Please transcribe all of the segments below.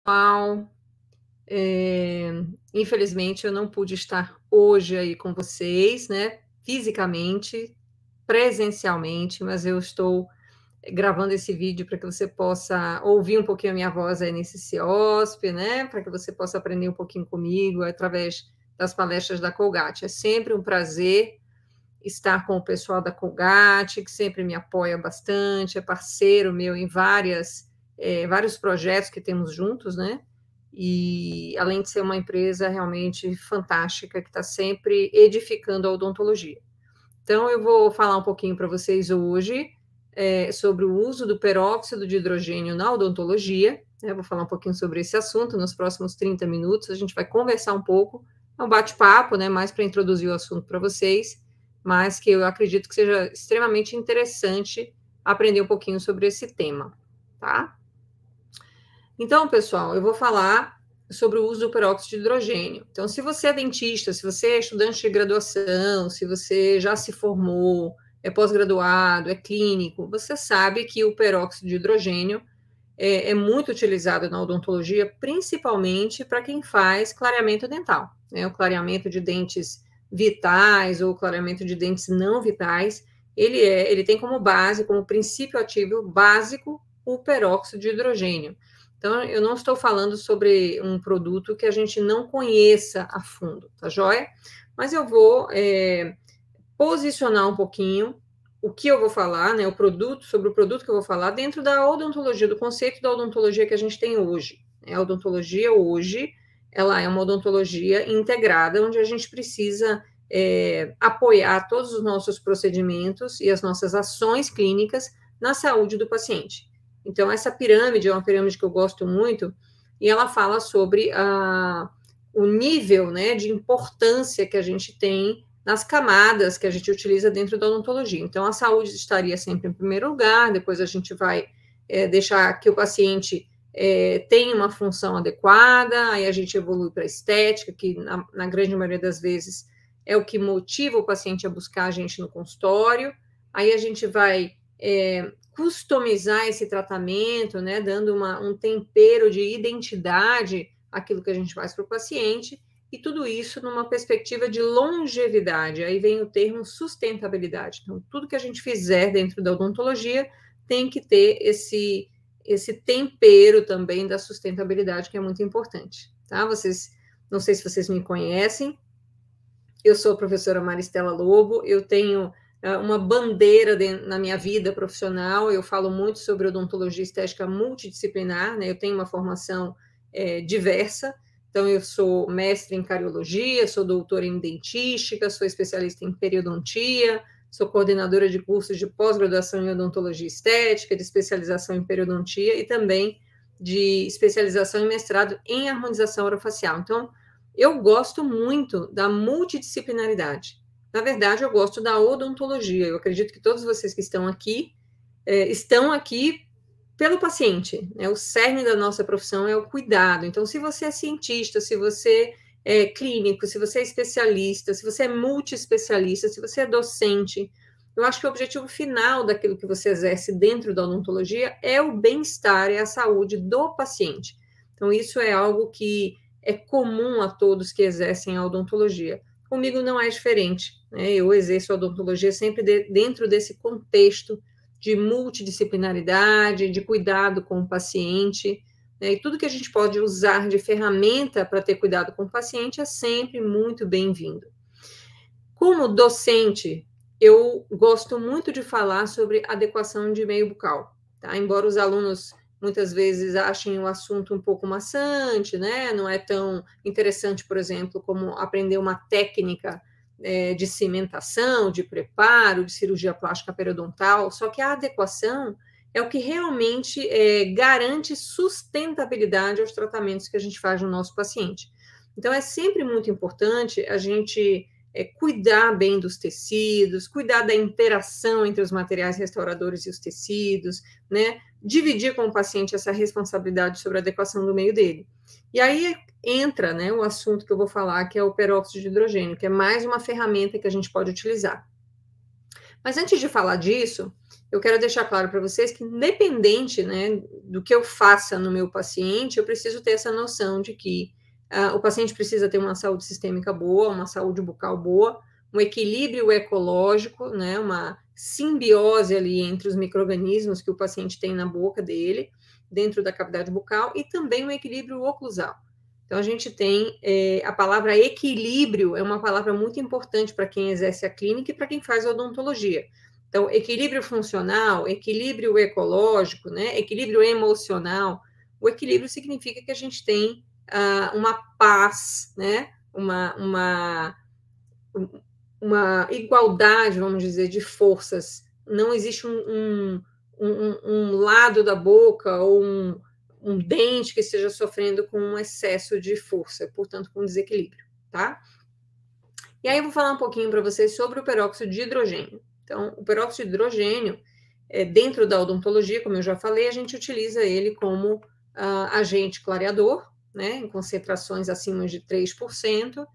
Pessoal, infelizmente eu não pude estar hoje aí com vocês, né, fisicamente, presencialmente, mas eu estou gravando esse vídeo para que você possa ouvir um pouquinho a minha voz aí nesse CIOSP, né, para que você possa aprender um pouquinho comigo através das palestras da Colgate. É sempre um prazer estar com o pessoal da Colgate, que sempre me apoia bastante, é parceiro meu em vários projetos que temos juntos, né? E além de ser uma empresa realmente fantástica, que está sempre edificando a odontologia. Então, eu vou falar um pouquinho para vocês hoje sobre o uso do peróxido de hidrogênio na odontologia. Eu vou falar um pouquinho sobre esse assunto nos próximos 30 minutos. A gente vai conversar um pouco, é um bate-papo, né? Mais para introduzir o assunto para vocês, mas que eu acredito que seja extremamente interessante aprender um pouquinho sobre esse tema, tá? Então, pessoal, eu vou falar sobre o uso do peróxido de hidrogênio. Então, se você é dentista, se você é estudante de graduação, se você já se formou, é pós-graduado, é clínico, você sabe que o peróxido de hidrogênio é muito utilizado na odontologia, principalmente para quem faz clareamento dental, né? O clareamento de dentes vitais ou clareamento de dentes não vitais, ele tem como base, como princípio ativo básico, o peróxido de hidrogênio. Então, eu não estou falando sobre um produto que a gente não conheça a fundo, tá joia? Mas eu vou posicionar um pouquinho o que eu vou falar, né, sobre o produto que eu vou falar dentro da odontologia, do conceito da odontologia que a gente tem hoje. A odontologia hoje, ela é uma odontologia integrada, onde a gente precisa apoiar todos os nossos procedimentos e as nossas ações clínicas na saúde do paciente. Então, essa pirâmide é uma pirâmide que eu gosto muito, e ela fala sobre o nível, né, de importância que a gente tem nas camadas que a gente utiliza dentro da odontologia. Então, a saúde estaria sempre em primeiro lugar, depois a gente vai deixar que o paciente tenha uma função adequada, aí a gente evolui para a estética, que na grande maioria das vezes é o que motiva o paciente a buscar a gente no consultório, aí a gente vai customizar esse tratamento, né, dando um tempero de identidade àquilo que a gente faz para o paciente, e tudo isso numa perspectiva de longevidade. Aí vem o termo sustentabilidade. Então, tudo que a gente fizer dentro da odontologia tem que ter esse tempero também da sustentabilidade, que é muito importante, tá? Não sei se vocês me conhecem, eu sou a professora Maristela Lobo, eu tenho uma bandeira na minha vida profissional, eu falo muito sobre odontologia estética multidisciplinar, né? Eu tenho uma formação diversa, então eu sou mestre em cariologia, sou doutora em dentística, sou especialista em periodontia, sou coordenadora de cursos de pós-graduação em odontologia estética, de especialização em periodontia e também de especialização em mestrado em harmonização orofacial. Então, eu gosto muito da multidisciplinaridade. Na verdade, eu gosto da odontologia. Eu acredito que todos vocês que estão aqui pelo paciente, né? O cerne da nossa profissão é o cuidado. Então, se você é cientista, se você é clínico, se você é especialista, se você é multiespecialista, se você é docente, eu acho que o objetivo final daquilo que você exerce dentro da odontologia é o bem-estar e a saúde do paciente. Então, isso é algo que é comum a todos que exercem a odontologia. Comigo não é diferente, né? Eu exerço a odontologia sempre dentro desse contexto de multidisciplinaridade, de cuidado com o paciente, né? E tudo que a gente pode usar de ferramenta para ter cuidado com o paciente é sempre muito bem-vindo. Como docente, eu gosto muito de falar sobre adequação de meio bucal, tá? Embora os alunos muitas vezes achem o assunto um pouco maçante, né? Não é tão interessante, por exemplo, como aprender uma técnica de cimentação, de preparo, de cirurgia plástica periodontal, só que a adequação é o que realmente garante sustentabilidade aos tratamentos que a gente faz no nosso paciente. Então, é sempre muito importante a gente cuidar bem dos tecidos, cuidar da interação entre os materiais restauradores e os tecidos, né? Dividir com o paciente essa responsabilidade sobre a adequação do meio dele. E aí entra, né, o assunto que eu vou falar, que é o peróxido de hidrogênio, que é mais uma ferramenta que a gente pode utilizar. Mas antes de falar disso, eu quero deixar claro para vocês que, independente, né, do que eu faça no meu paciente, eu preciso ter essa noção de que o paciente precisa ter uma saúde sistêmica boa, uma saúde bucal boa, um equilíbrio ecológico, né, uma simbiose ali entre os micro-organismos que o paciente tem na boca dele, dentro da cavidade bucal, e também um equilíbrio oclusal. Então, a gente tem a palavra equilíbrio, é uma palavra muito importante para quem exerce a clínica e para quem faz odontologia. Então, equilíbrio funcional, equilíbrio ecológico, né, equilíbrio emocional. O equilíbrio significa que a gente tem uma paz, né, uma igualdade, vamos dizer, de forças. Não existe um lado da boca ou um dente que esteja sofrendo com um excesso de força, portanto, com desequilíbrio, tá? E aí eu vou falar um pouquinho para vocês sobre o peróxido de hidrogênio. Então, o peróxido de hidrogênio, dentro da odontologia, como eu já falei, a gente utiliza ele como agente clareador, né, em concentrações acima de 3%,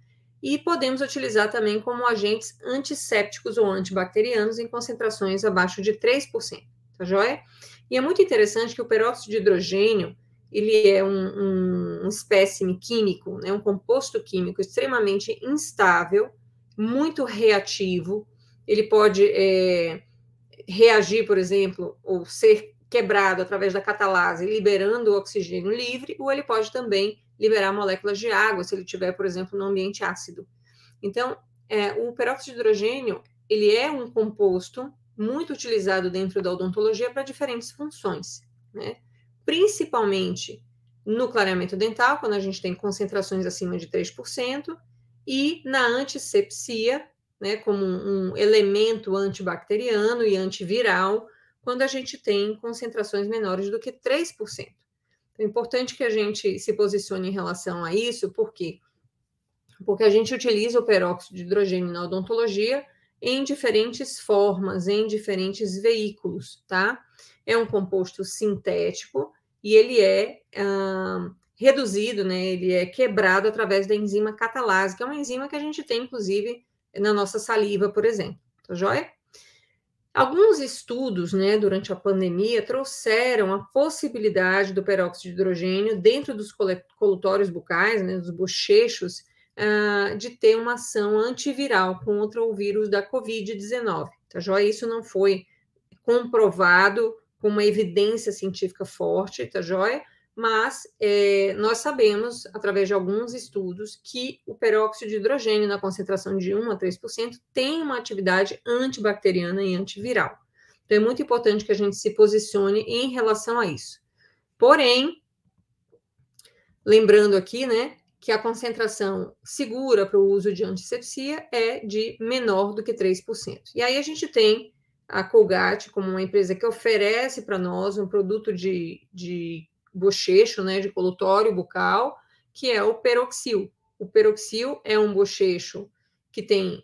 e podemos utilizar também como agentes antissépticos ou antibacterianos em concentrações abaixo de 3%, tá joia? E é muito interessante que o peróxido de hidrogênio, ele é um espécime químico, né, um composto químico extremamente instável, muito reativo, ele pode reagir, por exemplo, ou ser quebrado através da catalase, liberando o oxigênio livre, ou ele pode também liberar moléculas de água, se ele estiver, por exemplo, no ambiente ácido. Então, o peróxido de hidrogênio, ele é um composto muito utilizado dentro da odontologia para diferentes funções, né? Principalmente no clareamento dental, quando a gente tem concentrações acima de 3%, e na antisepsia, né, como um elemento antibacteriano e antiviral, quando a gente tem concentrações menores do que 3%. Então, é importante que a gente se posicione em relação a isso, por quê? Porque a gente utiliza o peróxido de hidrogênio na odontologia em diferentes formas, em diferentes veículos, tá? É um composto sintético e ele é reduzido, né? Ele é quebrado através da enzima catalase, que é uma enzima que a gente tem, inclusive, na nossa saliva, por exemplo. Tá joia? Alguns estudos, né, durante a pandemia, trouxeram a possibilidade do peróxido de hidrogênio dentro dos colutórios bucais, né, dos bochechos, de ter uma ação antiviral contra o vírus da Covid-19. Tá joia? Isso não foi comprovado com uma evidência científica forte, tá joia? Mas nós sabemos, através de alguns estudos, que o peróxido de hidrogênio, na concentração de 1 a 3%, tem uma atividade antibacteriana e antiviral. Então, é muito importante que a gente se posicione em relação a isso. Porém, lembrando aqui, né, que a concentração segura para o uso de antisepsia é de menor do que 3%. E aí a gente tem a Colgate como uma empresa que oferece para nós um produto de bochecho, né, de colutório bucal, que é o Peroxil. O Peroxil é um bochecho que tem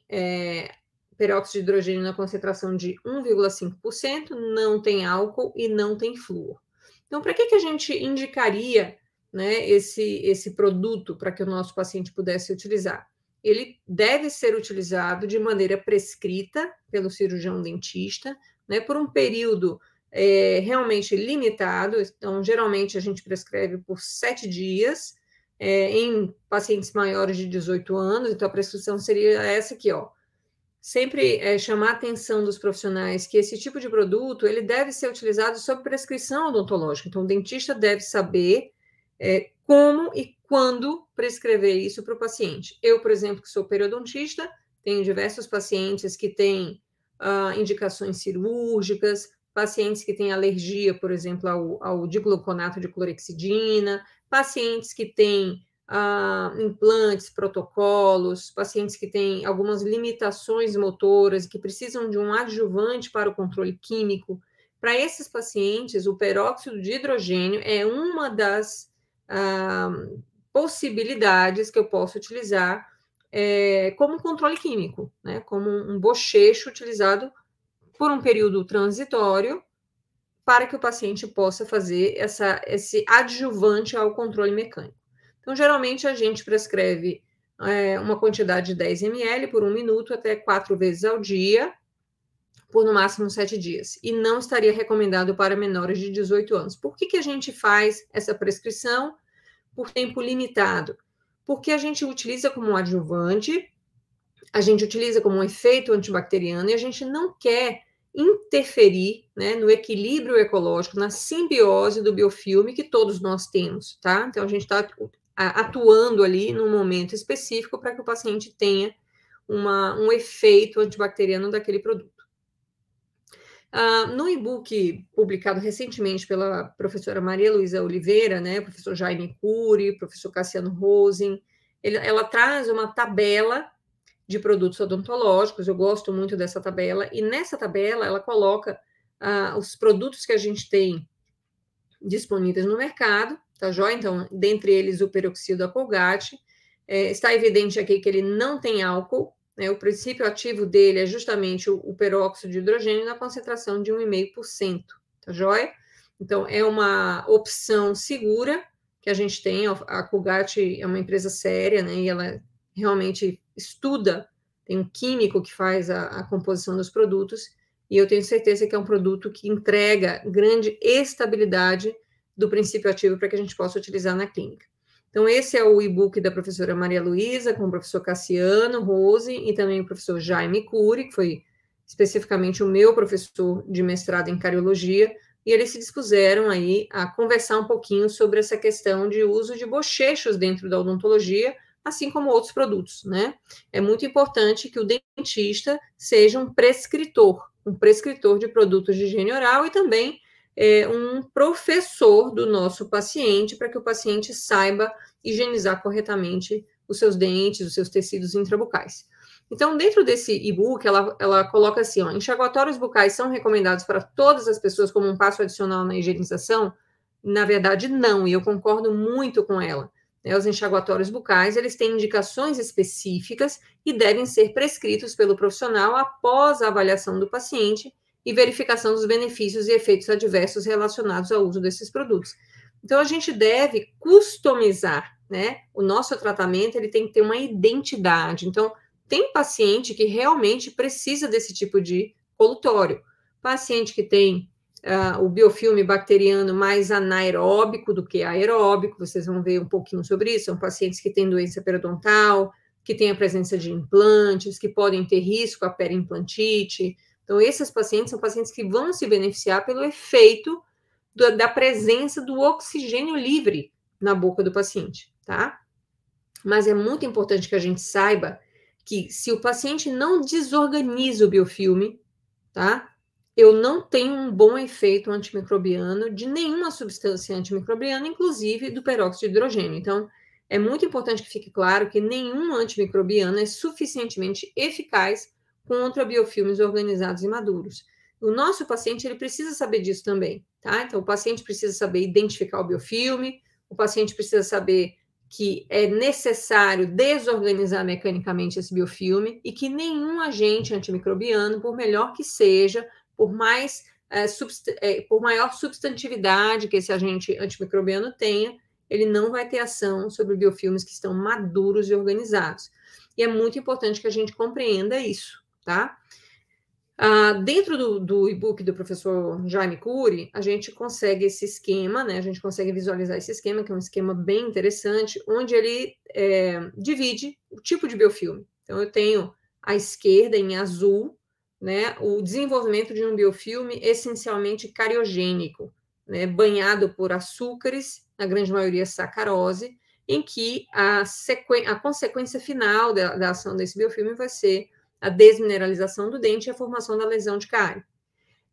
peróxido de hidrogênio na concentração de 1,5%, não tem álcool e não tem flúor. Então, para que a gente indicaria, né, esse produto para que o nosso paciente pudesse utilizar? Ele deve ser utilizado de maneira prescrita pelo cirurgião dentista, né, por um período realmente limitado. Então, geralmente a gente prescreve por 7 dias em pacientes maiores de 18 anos. Então, a prescrição seria essa aqui, ó. Sempre chamar a atenção dos profissionais que esse tipo de produto ele deve ser utilizado sob prescrição odontológica. Então, o dentista deve saber como e quando prescrever isso para o paciente. Eu, por exemplo, que sou periodontista, tenho diversos pacientes que têm indicações cirúrgicas, pacientes que têm alergia, por exemplo, ao digluconato de clorexidina, pacientes que têm implantes, protocolos, pacientes que têm algumas limitações motoras e que precisam de um adjuvante para o controle químico. Para esses pacientes, o peróxido de hidrogênio é uma das possibilidades que eu posso utilizar como controle químico, né? Como um bochecho utilizado por um período transitório para que o paciente possa fazer esse adjuvante ao controle mecânico. Então, geralmente, a gente prescreve uma quantidade de 10 ml por 1 minuto até 4 vezes ao dia, por no máximo 7 dias, e não estaria recomendado para menores de 18 anos. Por que a gente faz essa prescrição por tempo limitado? Porque a gente utiliza como um adjuvante, a gente utiliza como um efeito antibacteriano, e a gente não quer interferir, né, no equilíbrio ecológico, na simbiose do biofilme que todos nós temos, tá? Então, a gente está atuando ali num momento específico para que o paciente tenha um efeito antibacteriano daquele produto. No e-book publicado recentemente pela professora Maria Luísa Oliveira, né, professor Jaime Cury, professor Cassiano Rosen, ela traz uma tabela de produtos odontológicos, eu gosto muito dessa tabela, e nessa tabela ela coloca os produtos que a gente tem disponíveis no mercado, tá joia? Então, dentre eles, o peroxilo da Colgate, está evidente aqui que ele não tem álcool, né? O princípio ativo dele é justamente o peróxido de hidrogênio na concentração de 1,5%, tá joia? Então, é uma opção segura que a gente tem. A Colgate é uma empresa séria, né? E ela realmente estuda, tem um químico que faz a composição dos produtos, e eu tenho certeza que é um produto que entrega grande estabilidade do princípio ativo para que a gente possa utilizar na clínica. Então, esse é o e-book da professora Maria Luísa, com o professor Cassiano Rose e também o professor Jaime Cury, que foi especificamente o meu professor de mestrado em cariologia, e eles se dispuseram aí a conversar um pouquinho sobre essa questão de uso de bochechos dentro da odontologia, assim como outros produtos, né? É muito importante que o dentista seja um prescritor de produtos de higiene oral e também um professor do nosso paciente, para que o paciente saiba higienizar corretamente os seus dentes, os seus tecidos intrabucais. Então, dentro desse e-book, ela coloca assim, ó, enxaguatórios bucais são recomendados para todas as pessoas como um passo adicional na higienização? Na verdade, não, e eu concordo muito com ela. Os enxaguatórios bucais, eles têm indicações específicas e devem ser prescritos pelo profissional após a avaliação do paciente e verificação dos benefícios e efeitos adversos relacionados ao uso desses produtos. Então, a gente deve customizar, né? O nosso tratamento, ele tem que ter uma identidade. Então, tem paciente que realmente precisa desse tipo de colutório. Paciente que tem o biofilme bacteriano mais anaeróbico do que aeróbico, vocês vão ver um pouquinho sobre isso, são pacientes que têm doença periodontal, que têm a presença de implantes, que podem ter risco à periimplantite. Então, esses pacientes são pacientes que vão se beneficiar pelo efeito da presença do oxigênio livre na boca do paciente, tá? Mas é muito importante que a gente saiba que se o paciente não desorganiza o biofilme, tá? Eu não tenho um bom efeito antimicrobiano de nenhuma substância antimicrobiana, inclusive do peróxido de hidrogênio. Então, é muito importante que fique claro que nenhum antimicrobiano é suficientemente eficaz contra biofilmes organizados e maduros. O nosso paciente, ele precisa saber disso também, tá? Então, o paciente precisa saber identificar o biofilme, o paciente precisa saber que é necessário desorganizar mecanicamente esse biofilme e que nenhum agente antimicrobiano, por melhor que seja, por maior substantividade que esse agente antimicrobiano tenha, ele não vai ter ação sobre biofilmes que estão maduros e organizados. E é muito importante que a gente compreenda isso, tá? Dentro do e-book do professor Jaime Cury, a gente consegue esse esquema, né? A gente consegue visualizar esse esquema, que é um esquema bem interessante, onde ele divide o tipo de biofilme. Então, eu tenho à esquerda, em azul, né, o desenvolvimento de um biofilme essencialmente cariogênico, né, banhado por açúcares, na grande maioria sacarose, em que a consequência final da ação desse biofilme vai ser a desmineralização do dente e a formação da lesão de cárie.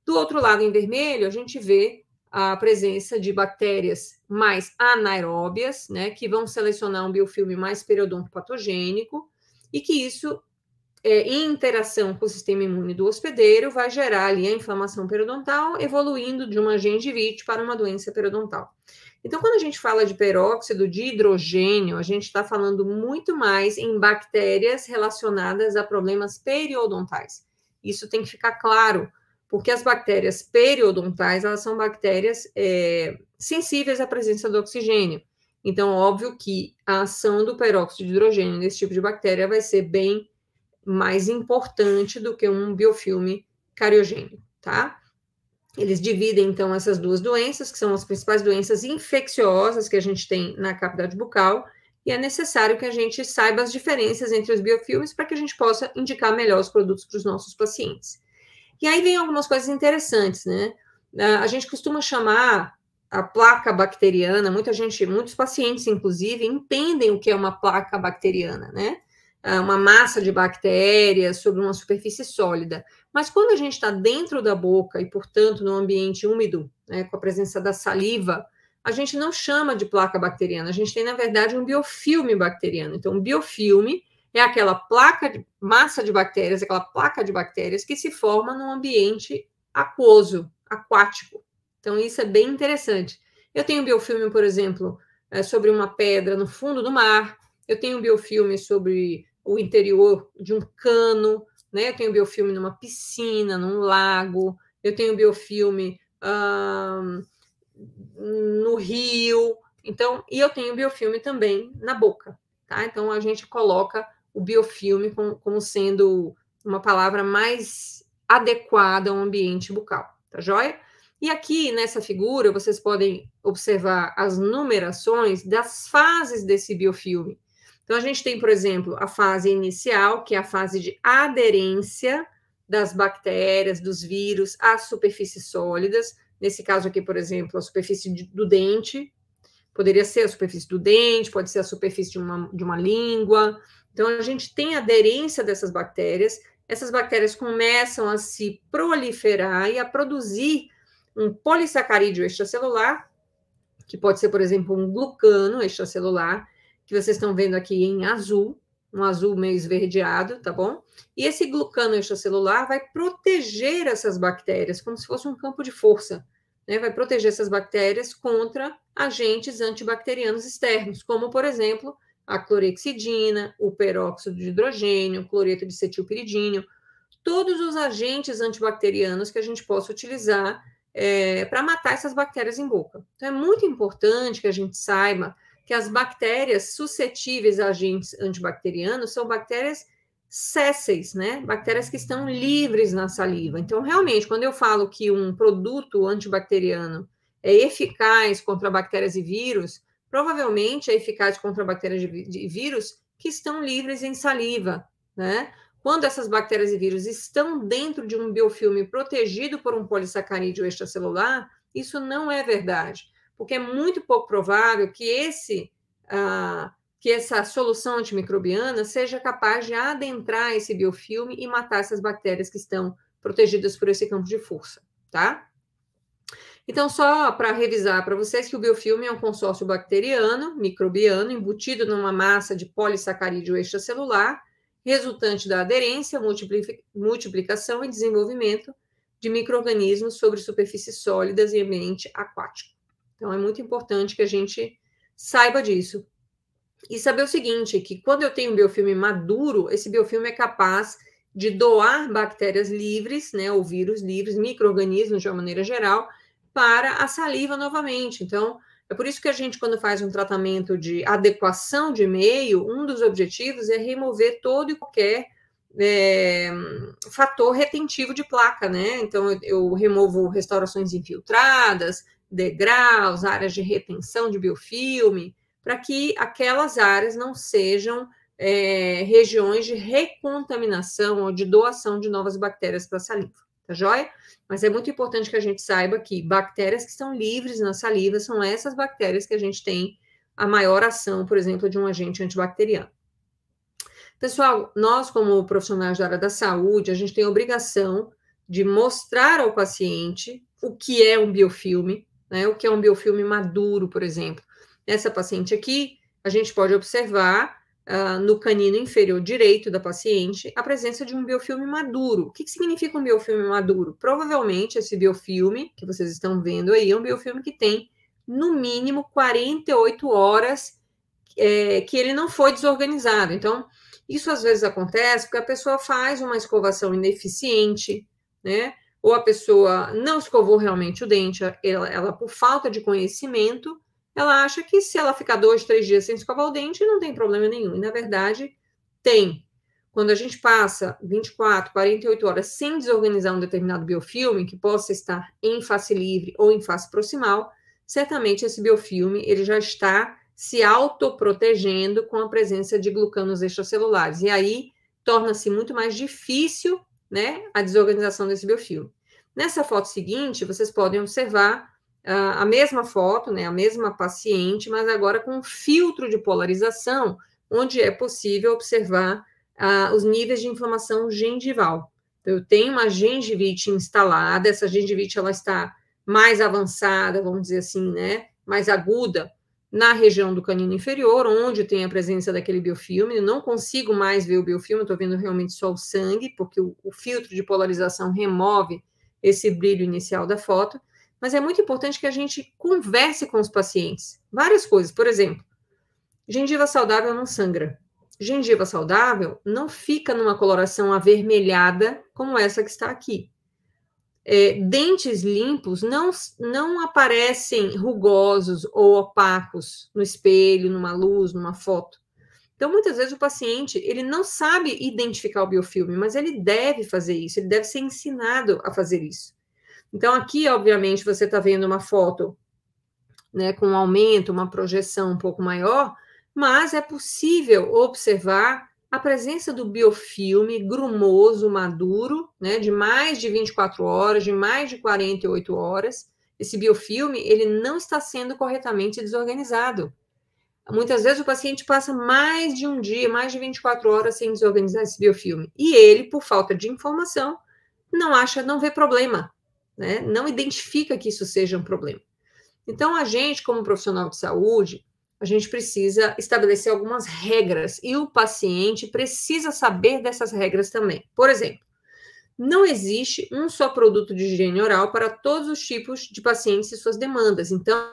Do outro lado, em vermelho, a gente vê a presença de bactérias mais anaeróbias, né, que vão selecionar um biofilme mais periodontopatogênico, e que isso, em interação com o sistema imune do hospedeiro, vai gerar ali a inflamação periodontal, evoluindo de uma gengivite para uma doença periodontal. Então, quando a gente fala de peróxido de hidrogênio, a gente está falando muito mais em bactérias relacionadas a problemas periodontais. Isso tem que ficar claro, porque as bactérias periodontais, elas são bactérias sensíveis à presença do oxigênio. Então, óbvio que a ação do peróxido de hidrogênio nesse tipo de bactéria vai ser bem mais importante do que um biofilme cariogênico, tá? Eles dividem, então, essas duas doenças, que são as principais doenças infecciosas que a gente tem na cavidade bucal, e é necessário que a gente saiba as diferenças entre os biofilmes para que a gente possa indicar melhor os produtos para os nossos pacientes. E aí vem algumas coisas interessantes, né? A gente costuma chamar a placa bacteriana, muitos pacientes, inclusive, entendem o que é uma placa bacteriana, né? Uma massa de bactérias sobre uma superfície sólida. Mas quando a gente está dentro da boca e, portanto, no ambiente úmido, né, com a presença da saliva, a gente não chama de placa bacteriana, a gente tem, na verdade, um biofilme bacteriano. Então, um biofilme é aquela massa de bactérias, aquela placa de bactérias que se forma num ambiente aquoso, aquático. Então, isso é bem interessante. Eu tenho biofilme, por exemplo, sobre uma pedra no fundo do mar, eu tenho biofilme sobre o interior de um cano, né? Eu tenho biofilme numa piscina, num lago, eu tenho biofilme no rio, então, e eu tenho biofilme também na boca, tá? Então, a gente coloca o biofilme como sendo uma palavra mais adequada ao ambiente bucal, tá joia? E aqui, nessa figura, vocês podem observar as numerações das fases desse biofilme. Então, a gente tem, por exemplo, a fase inicial, que é a fase de aderência das bactérias, dos vírus às superfícies sólidas. Nesse caso aqui, por exemplo, a superfície do dente. Poderia ser a superfície do dente, pode ser a superfície de uma língua. Então, a gente tem aderência dessas bactérias. Essas bactérias começam a se proliferar e a produzir um polissacarídeo extracelular, que pode ser, por exemplo, um glucano extracelular, que vocês estão vendo aqui em azul, um azul meio esverdeado, tá bom? E esse glucano extracelular vai proteger essas bactérias, como se fosse um campo de força, né? Vai proteger essas bactérias contra agentes antibacterianos externos, como, por exemplo, a clorexidina, o peróxido de hidrogênio, o cloreto de cetilpiridínio, todos os agentes antibacterianos que a gente possa utilizar para matar essas bactérias em boca. Então, é muito importante que a gente saiba que as bactérias suscetíveis a agentes antibacterianos são bactérias sésseis, né? Bactérias que estão livres na saliva. Então, realmente, quando eu falo que um produto antibacteriano é eficaz contra bactérias e vírus, provavelmente é eficaz contra bactérias e vírus que estão livres em saliva, né? Quando essas bactérias e vírus estão dentro de um biofilme protegido por um polissacarídeo extracelular, isso não é verdade, porque é muito pouco provável que essa solução antimicrobiana seja capaz de adentrar esse biofilme e matar essas bactérias que estão protegidas por esse campo de força, tá? Então, só para revisar para vocês que o biofilme é um consórcio bacteriano, microbiano, embutido numa massa de polissacarídeo extracelular, resultante da aderência, multiplicação e desenvolvimento de micro-organismos sobre superfícies sólidas e ambiente aquático. Então, é muito importante que a gente saiba disso. E saber o seguinte, que quando eu tenho um biofilme maduro, esse biofilme é capaz de doar bactérias livres, né, ou vírus livres, micro-organismos de uma maneira geral, para a saliva novamente. Então, é por isso que a gente, quando faz um tratamento de adequação de meio, um dos objetivos é remover todo e qualquer fator retentivo de placa, né? Então, eu removo restaurações infiltradas, degraus, áreas de retenção de biofilme, para que aquelas áreas não sejam regiões de recontaminação ou de doação de novas bactérias para a saliva, tá joia? Mas é muito importante que a gente saiba que bactérias que estão livres na saliva são essas bactérias que a gente tem a maior ação, por exemplo, de um agente antibacteriano. Pessoal, nós como profissionais da área da saúde, a gente tem a obrigação de mostrar ao paciente o que é um biofilme, né? O que é um biofilme maduro, por exemplo. Essa paciente aqui, a gente pode observar no canino inferior direito da paciente a presença de um biofilme maduro. O que significa um biofilme maduro? Provavelmente esse biofilme que vocês estão vendo aí é um biofilme que tem no mínimo 48 horas que ele não foi desorganizado. Então, isso às vezes acontece porque a pessoa faz uma escovação ineficiente, né? Ou a pessoa não escovou realmente o dente, ela por falta de conhecimento, ela acha que se ela ficar 2, 3 dias sem escovar o dente, não tem problema nenhum. E, na verdade, tem. quando a gente passa 24, 48 horas sem desorganizar um determinado biofilme, que possa estar em face livre ou em face proximal, certamente esse biofilme ele já está se autoprotegendo com a presença de glucanos extracelulares. E aí torna-se muito mais difícil, né, a desorganização desse biofilme. Nessa foto seguinte, vocês podem observar a mesma foto, né, a mesma paciente, mas agora com um filtro de polarização, onde é possível observar os níveis de inflamação gengival. Então, eu tenho uma gengivite instalada, essa gengivite ela está mais avançada, vamos dizer assim, né, mais aguda, na região do canino inferior, onde tem a presença daquele biofilme. Eu não consigo mais ver o biofilme, estou vendo realmente só o sangue, porque o filtro de polarização remove esse brilho inicial da foto. Mas é muito importante que a gente converse com os pacientes. Várias coisas, por exemplo, gengiva saudável não sangra. Gengiva saudável não fica numa coloração avermelhada como essa que está aqui. Dentes limpos não aparecem rugosos ou opacos no espelho, numa luz, numa foto. Então, muitas vezes o paciente ele não sabe identificar o biofilme, mas ele deve fazer isso, ele deve ser ensinado a fazer isso. Então, aqui, obviamente, você está vendo uma foto, né, com um aumento, uma projeção um pouco maior, mas é possível observar a presença do biofilme grumoso, maduro, né, de mais de 24 horas, de mais de 48 horas. Esse biofilme, ele não está sendo corretamente desorganizado. Muitas vezes o paciente passa mais de um dia, mais de 24 horas sem desorganizar esse biofilme. E ele, por falta de informação, não vê problema, né? Não identifica que isso seja um problema. Então, a gente, como profissional de saúde, a gente precisa estabelecer algumas regras e o paciente precisa saber dessas regras também. Por exemplo, não existe um só produto de higiene oral para todos os tipos de pacientes e suas demandas. Então,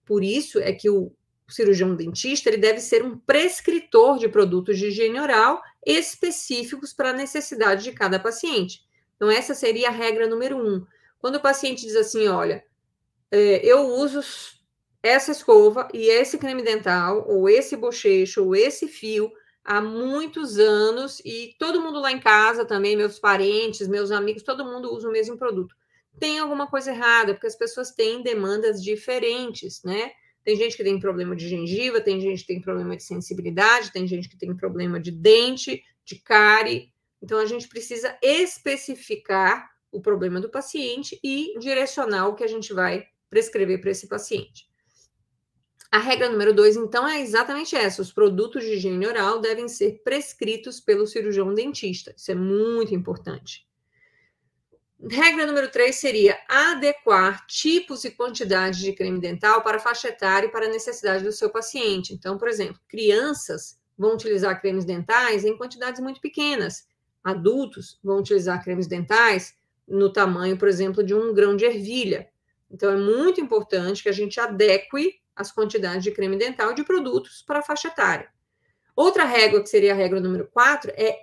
por isso é que o cirurgião dentista ele deve ser um prescritor de produtos de higiene oral específicos para a necessidade de cada paciente. Então, essa seria a regra número 1. Quando o paciente diz assim, olha, eu uso essa escova e esse creme dental, ou esse bochecho, ou esse fio, há muitos anos, e todo mundo lá em casa também, meus parentes, meus amigos, todo mundo usa o mesmo produto. Tem alguma coisa errada, porque as pessoas têm demandas diferentes, né? Tem gente que tem problema de gengiva, tem gente que tem problema de sensibilidade, tem gente que tem problema de dente, de cárie. Então, a gente precisa especificar o problema do paciente e direcionar o que a gente vai prescrever para esse paciente. A regra número 2, então, é exatamente essa. Os produtos de higiene oral devem ser prescritos pelo cirurgião dentista. Isso é muito importante. Regra número 3 seria adequar tipos e quantidades de creme dental para a faixa etária e para a necessidade do seu paciente. Então, por exemplo, crianças vão utilizar cremes dentais em quantidades muito pequenas. Adultos vão utilizar cremes dentais no tamanho, por exemplo, de um grão de ervilha. Então, é muito importante que a gente adeque as quantidades de creme dental e de produtos para a faixa etária. Outra regra, que seria a regra número 4, é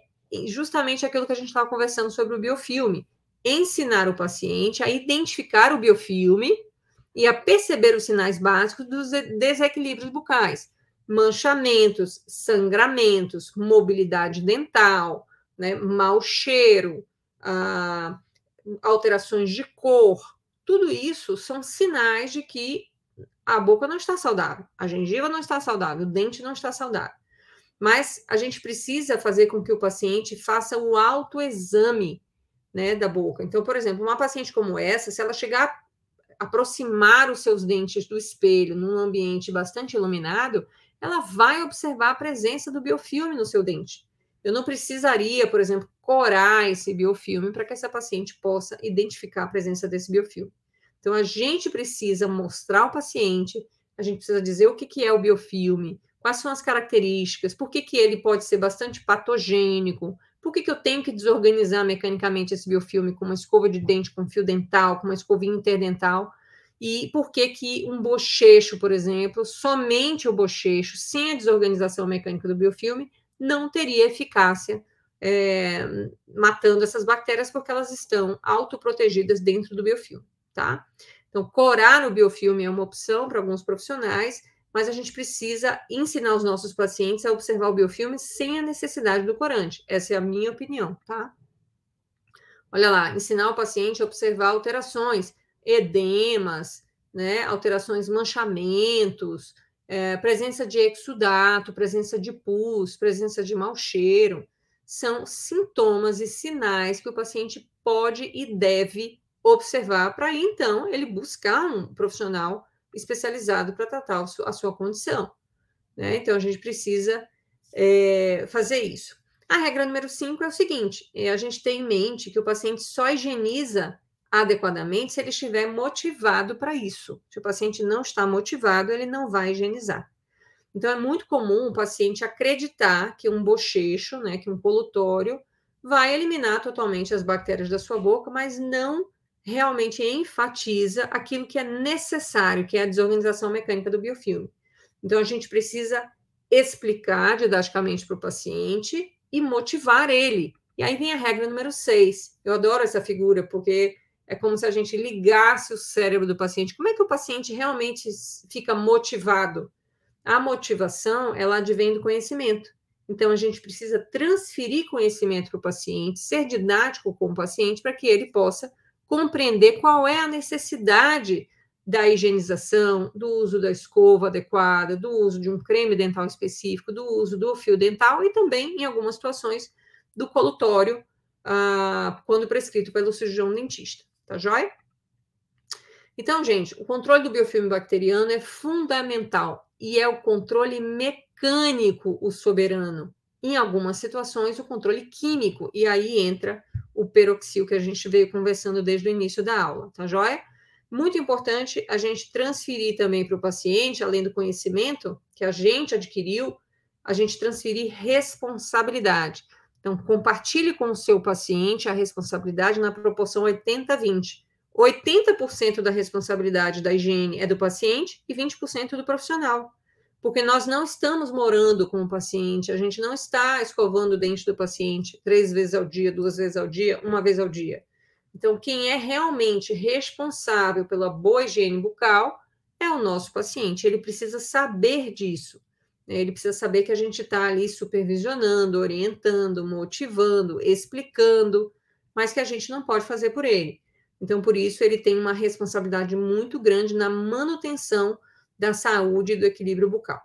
justamente aquilo que a gente estava conversando sobre o biofilme. Ensinar o paciente a identificar o biofilme e a perceber os sinais básicos dos desequilíbrios bucais. Manchamentos, sangramentos, mobilidade dental, né, mau cheiro, alterações de cor. Tudo isso são sinais de que a boca não está saudável, a gengiva não está saudável, o dente não está saudável. Mas a gente precisa fazer com que o paciente faça o autoexame, né, da boca. Então, por exemplo, uma paciente como essa, se ela chegar a aproximar os seus dentes do espelho num ambiente bastante iluminado, ela vai observar a presença do biofilme no seu dente. Eu não precisaria, por exemplo, corar esse biofilme para que essa paciente possa identificar a presença desse biofilme. Então, a gente precisa mostrar ao paciente, a gente precisa dizer o que é o biofilme, quais são as características, por que ele pode ser bastante patogênico, por que eu tenho que desorganizar mecanicamente esse biofilme com uma escova de dente, com fio dental, com uma escovinha interdental, e por que um bochecho, por exemplo, somente o bochecho, sem a desorganização mecânica do biofilme, não teria eficácia matando essas bactérias, porque elas estão autoprotegidas dentro do biofilme, tá? Então, corar o biofilme é uma opção para alguns profissionais, mas a gente precisa ensinar os nossos pacientes a observar o biofilme sem a necessidade do corante. Essa é a minha opinião, tá? Olha lá, ensinar o paciente a observar alterações, edemas, né, alterações, manchamentos, presença de exudato, presença de pus, presença de mau cheiro, são sintomas e sinais que o paciente pode e deve observar para então ele buscar um profissional especializado para tratar a sua condição, né? Então a gente precisa fazer isso. A regra número 5 é o seguinte: a gente tem em mente que o paciente só higieniza adequadamente se ele estiver motivado para isso. Se o paciente não está motivado, ele não vai higienizar. Então, é muito comum o paciente acreditar que um bochecho, né, que um colutório, vai eliminar totalmente as bactérias da sua boca, mas não realmente enfatiza aquilo que é necessário, que é a desorganização mecânica do biofilme. Então, a gente precisa explicar didaticamente para o paciente e motivar ele. E aí vem a regra número 6. Eu adoro essa figura, porque é como se a gente ligasse o cérebro do paciente. Como é que o paciente realmente fica motivado? A motivação, ela advém do conhecimento. Então, a gente precisa transferir conhecimento para o paciente, ser didático com o paciente, para que ele possa compreender qual é a necessidade da higienização, do uso da escova adequada, do uso de um creme dental específico, do uso do fio dental e também, em algumas situações, do colutório, quando prescrito pelo cirurgião dentista. Tá joia? Então, gente, o controle do biofilme bacteriano é fundamental e é o controle mecânico o soberano. Em algumas situações, o controle químico, e aí entra o peroxil que a gente veio conversando desde o início da aula, tá joia? Muito importante a gente transferir também para o paciente, além do conhecimento que a gente adquiriu, a gente transferir responsabilidade. Então, compartilhe com o seu paciente a responsabilidade na proporção 80-20. 80% da responsabilidade da higiene é do paciente e 20% do profissional. Porque nós não estamos morando com o paciente, a gente não está escovando o dente do paciente 3 vezes ao dia, 2 vezes ao dia, 1 vez ao dia. Então, quem é realmente responsável pela boa higiene bucal é o nosso paciente. Ele precisa saber disso. Ele precisa saber que a gente está ali supervisionando, orientando, motivando, explicando, mas que a gente não pode fazer por ele. Então, por isso, ele tem uma responsabilidade muito grande na manutenção da saúde e do equilíbrio bucal.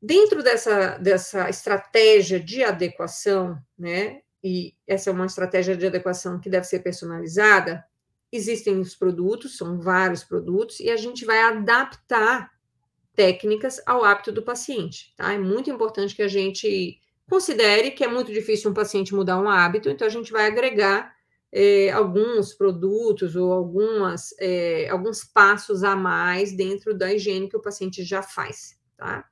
Dentro dessa estratégia de adequação, né, e essa é uma estratégia de adequação que deve ser personalizada, existem os produtos, são vários produtos, e a gente vai adaptar técnicas ao hábito do paciente, tá? É muito importante que a gente considere que é muito difícil um paciente mudar um hábito, então a gente vai agregar alguns produtos ou alguns passos a mais dentro da higiene que o paciente já faz, tá?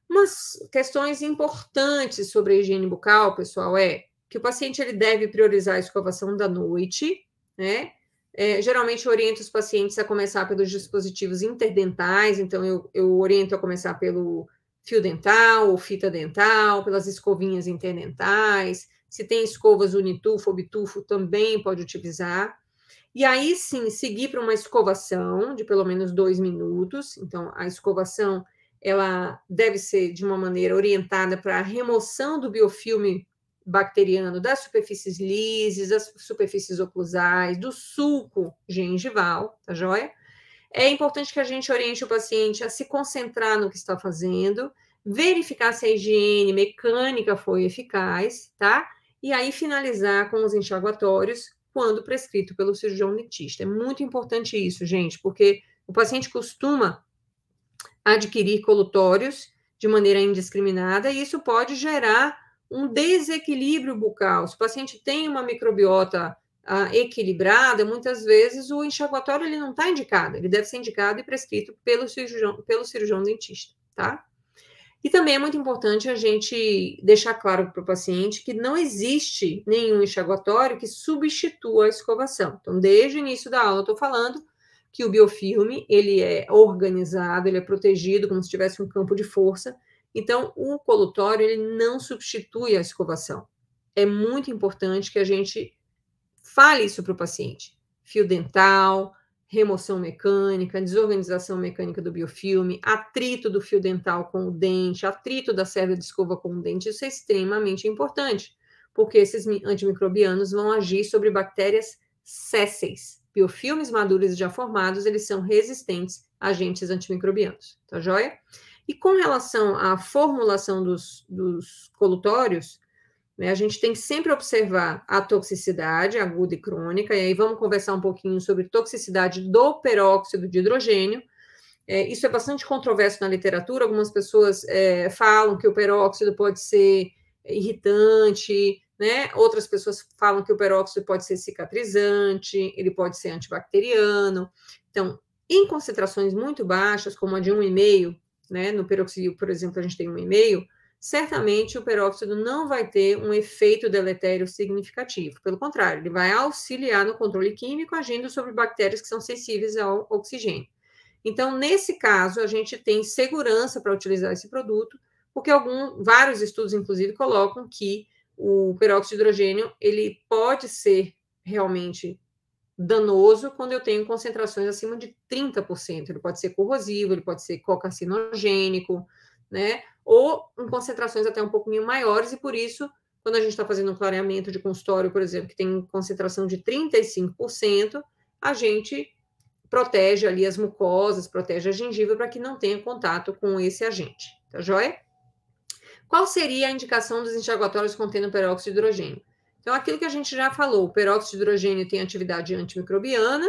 Umas questões importantes sobre a higiene bucal, pessoal, é que o paciente ele deve priorizar a escovação da noite, né? Geralmente eu oriento os pacientes a começar pelos dispositivos interdentais, então eu oriento a começar pelo fio dental ou fita dental, pelas escovinhas interdentais. Se tem escovas unitufo ou bitufo, também pode utilizar. E aí sim, seguir para uma escovação de pelo menos 2 minutos. Então, a escovação ela deve ser de uma maneira orientada para a remoção do biofilme bacteriano das superfícies lises, das superfícies oclusais, do sulco gengival, tá joia? É importante que a gente oriente o paciente a se concentrar no que está fazendo, verificar se a higiene mecânica foi eficaz, tá? E aí finalizar com os enxaguatórios quando prescrito pelo cirurgião dentista. É muito importante isso, gente, porque o paciente costuma adquirir colutórios de maneira indiscriminada e isso pode gerar um desequilíbrio bucal. Se o paciente tem uma microbiota equilibrada, muitas vezes o enxaguatório ele não está indicado, ele deve ser indicado e prescrito pelo cirurgião dentista, tá? E também é muito importante a gente deixar claro para o paciente que não existe nenhum enxaguatório que substitua a escovação. Então, desde o início da aula, eu estou falando que o biofilme, ele é organizado, ele é protegido como se tivesse um campo de força. Então, o colutório, ele não substitui a escovação. É muito importante que a gente fale isso para o paciente. Fio dental, remoção mecânica, desorganização mecânica do biofilme, atrito do fio dental com o dente, atrito da cerda de escova com o dente. Isso é extremamente importante, porque esses antimicrobianos vão agir sobre bactérias sésseis. Biofilmes maduros e já formados, eles são resistentes a agentes antimicrobianos, tá joia? E com relação à formulação dos colutórios, né, a gente tem que sempre observar a toxicidade aguda e crônica, e aí vamos conversar um pouquinho sobre toxicidade do peróxido de hidrogênio. Isso é bastante controverso na literatura, algumas pessoas falam que o peróxido pode ser irritante, né? Outras pessoas falam que o peróxido pode ser cicatrizante, ele pode ser antibacteriano. Então, em concentrações muito baixas, como a de 1,5, né? No peroxil, por exemplo, a gente tem 1,5, certamente o peróxido não vai ter um efeito deletério significativo. Pelo contrário, ele vai auxiliar no controle químico, agindo sobre bactérias que são sensíveis ao oxigênio. Então, nesse caso, a gente tem segurança para utilizar esse produto, porque vários estudos, inclusive, colocam que o peróxido de hidrogênio ele pode ser realmente danoso quando eu tenho concentrações acima de 30%. Ele pode ser corrosivo, ele pode ser cocarcinogênico, né? Ou em concentrações até um pouquinho maiores, e por isso, quando a gente está fazendo um clareamento de consultório, por exemplo, que tem concentração de 35%, a gente protege ali as mucosas, protege a gengiva para que não tenha contato com esse agente, tá joia? Qual seria a indicação dos enxaguatórios contendo peróxido de hidrogênio? Então, aquilo que a gente já falou, o peróxido de hidrogênio tem atividade antimicrobiana,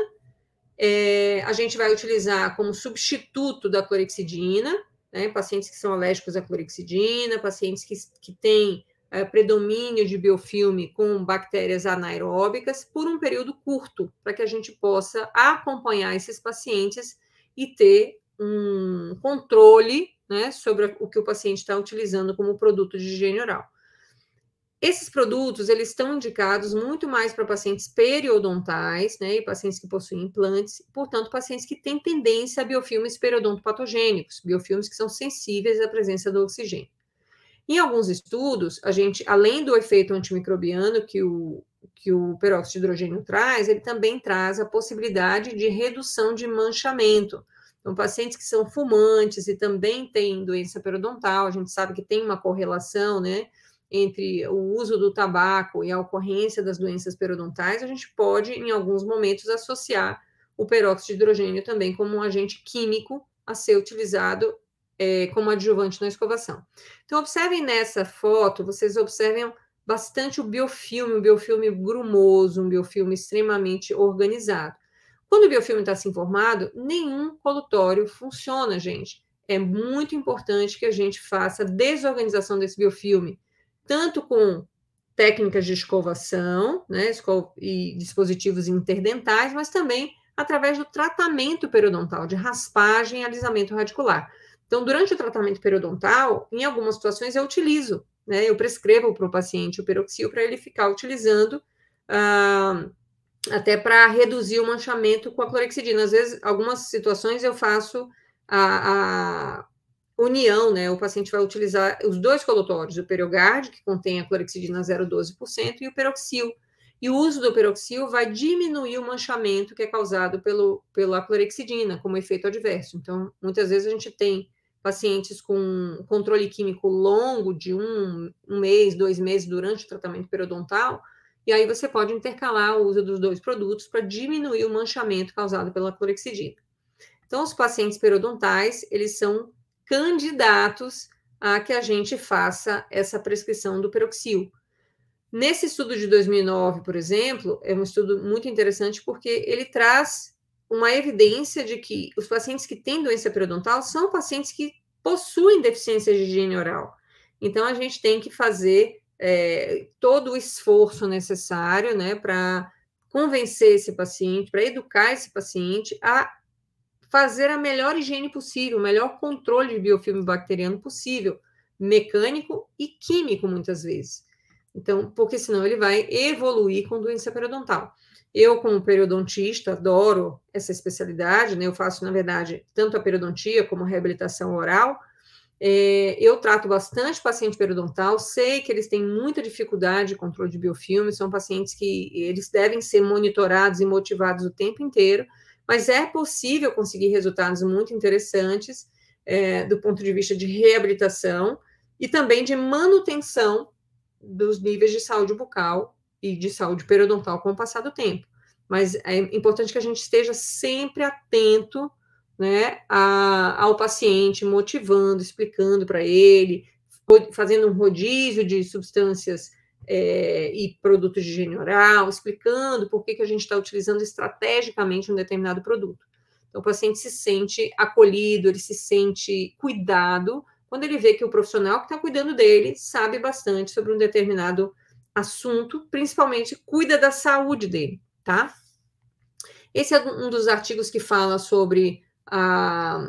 a gente vai utilizar como substituto da clorexidina, né, pacientes que são alérgicos à clorexidina, pacientes que têm predomínio de biofilme com bactérias anaeróbicas por um período curto, para que a gente possa acompanhar esses pacientes e ter um controle, né, sobre o que o paciente está utilizando como produto de higiene oral. Esses produtos, eles estão indicados muito mais para pacientes periodontais, né, e pacientes que possuem implantes, portanto, pacientes que têm tendência a biofilmes periodontopatogênicos, biofilmes que são sensíveis à presença do oxigênio. Em alguns estudos, a gente, além do efeito antimicrobiano que o peróxido de hidrogênio traz, ele também traz a possibilidade de redução de manchamento. Então, pacientes que são fumantes e também têm doença periodontal, a gente sabe que tem uma correlação, né, entre o uso do tabaco e a ocorrência das doenças periodontais, a gente pode, em alguns momentos, associar o peróxido de hidrogênio também como um agente químico a ser utilizado como adjuvante na escovação. Então, observem nessa foto, vocês observem bastante o biofilme grumoso, um biofilme extremamente organizado. Quando o biofilme está assim formado, nenhum colutório funciona, gente. É muito importante que a gente faça a desorganização desse biofilme, tanto com técnicas de escovação, né, e dispositivos interdentais, mas também através do tratamento periodontal, de raspagem e alisamento radicular. Então, durante o tratamento periodontal, em algumas situações eu utilizo, né, eu prescrevo para o paciente o peroxil para ele ficar utilizando até para reduzir o manchamento com a clorexidina. Às vezes, algumas situações eu faço a união, né? O paciente vai utilizar os dois colutórios, o Periogard, que contém a clorexidina 0,12%, e o peroxil. E o uso do peroxil vai diminuir o manchamento que é causado pela clorexidina, como efeito adverso. Então, muitas vezes a gente tem pacientes com controle químico longo de um mês, 2 meses durante o tratamento periodontal, e aí você pode intercalar o uso dos dois produtos para diminuir o manchamento causado pela clorexidina. Então, os pacientes periodontais, eles são candidatos a que a gente faça essa prescrição do peroxil. Nesse estudo de 2009, por exemplo, é um estudo muito interessante porque ele traz uma evidência de que os pacientes que têm doença periodontal são pacientes que possuem deficiência de higiene oral. Então, a gente tem que fazer todo o esforço necessário, né, para convencer esse paciente, para educar esse paciente a fazer a melhor higiene possível, o melhor controle de biofilme bacteriano possível, mecânico e químico, muitas vezes. Então, porque senão ele vai evoluir com doença periodontal. Eu, como periodontista, adoro essa especialidade, né? Eu faço, na verdade, tanto a periodontia como a reabilitação oral. Eu trato bastante paciente periodontal, sei que eles têm muita dificuldade de controle de biofilme, são pacientes que eles devem ser monitorados e motivados o tempo inteiro, mas é possível conseguir resultados muito interessantes do ponto de vista de reabilitação e também de manutenção dos níveis de saúde bucal e de saúde periodontal com o passar do tempo. Mas é importante que a gente esteja sempre atento, né, ao paciente, motivando, explicando para ele, fazendo um rodízio de substâncias e produtos de higiene oral, explicando por que a gente está utilizando estrategicamente um determinado produto. Então, o paciente se sente acolhido, ele se sente cuidado, quando ele vê que o profissional que está cuidando dele sabe bastante sobre um determinado assunto, principalmente cuida da saúde dele, tá? Esse é um dos artigos que fala sobre a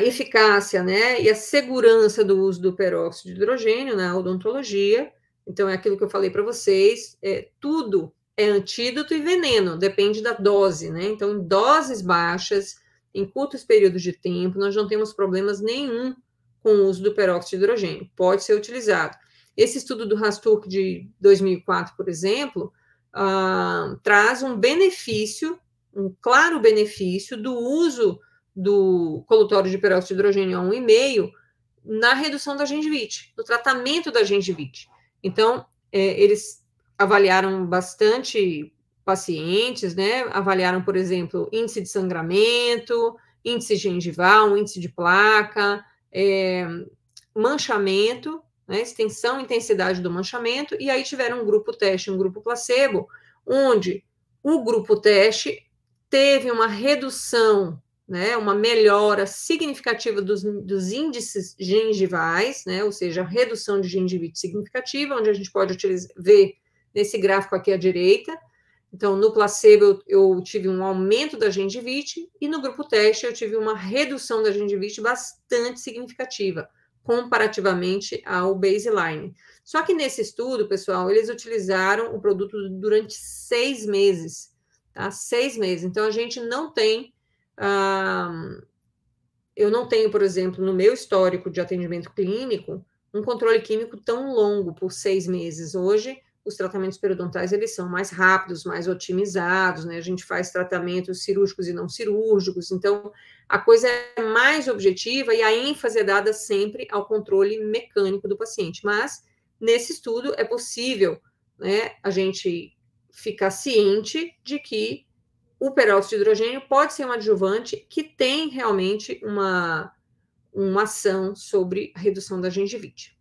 eficácia, né, e a segurança do uso do peróxido de hidrogênio na odontologia. Então, é aquilo que eu falei para vocês, tudo é antídoto e veneno, depende da dose, né? Então, em doses baixas, em curtos períodos de tempo, nós não temos problemas nenhum com o uso do peróxido de hidrogênio, pode ser utilizado. Esse estudo do Rastuk de 2004, por exemplo, traz um benefício, um claro benefício do uso do colutório de peróxido de hidrogênio a 1,5 na redução da gengivite, no tratamento da gengivite. Então, eles avaliaram bastante pacientes, né? Avaliaram, por exemplo, índice de sangramento, índice gengival, índice de placa, manchamento, né? Extensão e intensidade do manchamento, e aí tiveram um grupo teste, um grupo placebo, onde o grupo teste teve uma redução, né, uma melhora significativa dos índices gengivais, né, ou seja, redução de gengivite significativa, onde a gente pode ver nesse gráfico aqui à direita. Então, no placebo, eu tive um aumento da gengivite, e no grupo teste, eu tive uma redução da gengivite bastante significativa, comparativamente ao baseline. Só que nesse estudo, pessoal, eles utilizaram o produto durante 6 meses, tá? 6 meses. Então, a gente não tem... eu não tenho, por exemplo, no meu histórico de atendimento clínico, um controle químico tão longo por 6 meses. Hoje, os tratamentos periodontais, eles são mais rápidos, mais otimizados, né? A gente faz tratamentos cirúrgicos e não cirúrgicos, então a coisa é mais objetiva e a ênfase é dada sempre ao controle mecânico do paciente. Mas, nesse estudo, é possível, né, a gente ficar ciente de que o peróxido de hidrogênio pode ser um adjuvante que tem realmente uma ação sobre a redução da gengivite.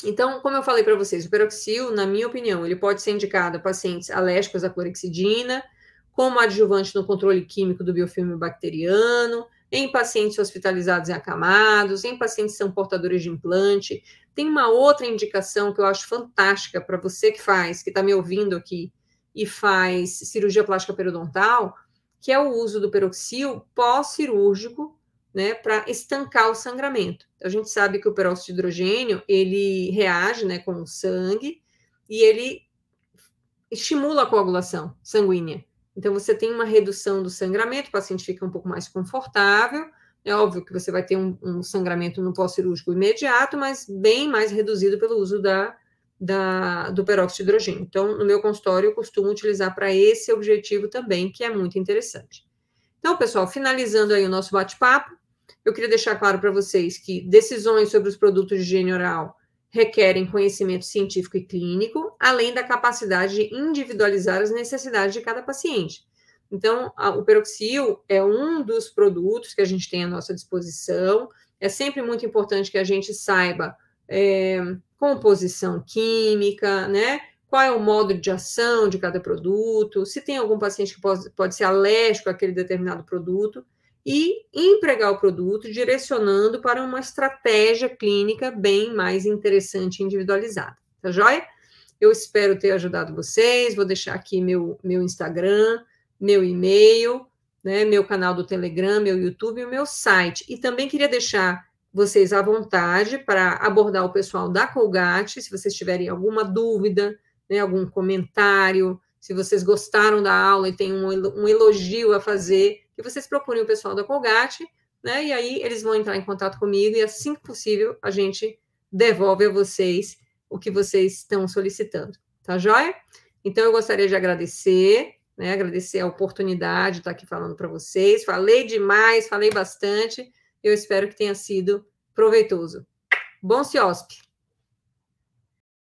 Então, como eu falei para vocês, o peroxil, na minha opinião, ele pode ser indicado a pacientes alérgicos à clorexidina, como adjuvante no controle químico do biofilme bacteriano, em pacientes hospitalizados e acamados, em pacientes que são portadores de implante. Tem uma outra indicação que eu acho fantástica para você que está me ouvindo aqui, e faz cirurgia plástica periodontal, que é o uso do peroxil pós-cirúrgico, né, para estancar o sangramento. A gente sabe que o peróxido de hidrogênio, ele reage, né, com o sangue, e ele estimula a coagulação sanguínea. Então, você tem uma redução do sangramento, o paciente fica um pouco mais confortável. É óbvio que você vai ter um sangramento no pós-cirúrgico imediato, mas bem mais reduzido pelo uso do peróxido de hidrogênio. Então, no meu consultório, eu costumo utilizar para esse objetivo também, que é muito interessante. Então, pessoal, finalizando aí o nosso bate-papo, eu queria deixar claro para vocês que decisões sobre os produtos de higiene oral requerem conhecimento científico e clínico, além da capacidade de individualizar as necessidades de cada paciente. Então, o peroxil é um dos produtos que a gente tem à nossa disposição. É sempre muito importante que a gente saiba composição química, né? Qual é o modo de ação de cada produto, se tem algum paciente que pode ser alérgico àquele determinado produto, e empregar o produto direcionando para uma estratégia clínica bem mais interessante e individualizada. Tá joia? Eu espero ter ajudado vocês, vou deixar aqui meu Instagram, meu e-mail, né, meu canal do Telegram, meu YouTube e o meu site. E também queria deixar vocês à vontade para abordar o pessoal da Colgate, se vocês tiverem alguma dúvida, né, algum comentário, se vocês gostaram da aula e têm um elogio a fazer, que vocês procurem o pessoal da Colgate, né, e aí eles vão entrar em contato comigo e assim que possível a gente devolve a vocês o que vocês estão solicitando, tá joia? Então eu gostaria de agradecer, né? Agradecer a oportunidade de estar aqui falando para vocês. Falei demais, falei bastante. Eu espero que tenha sido proveitoso. Bom CIOSP!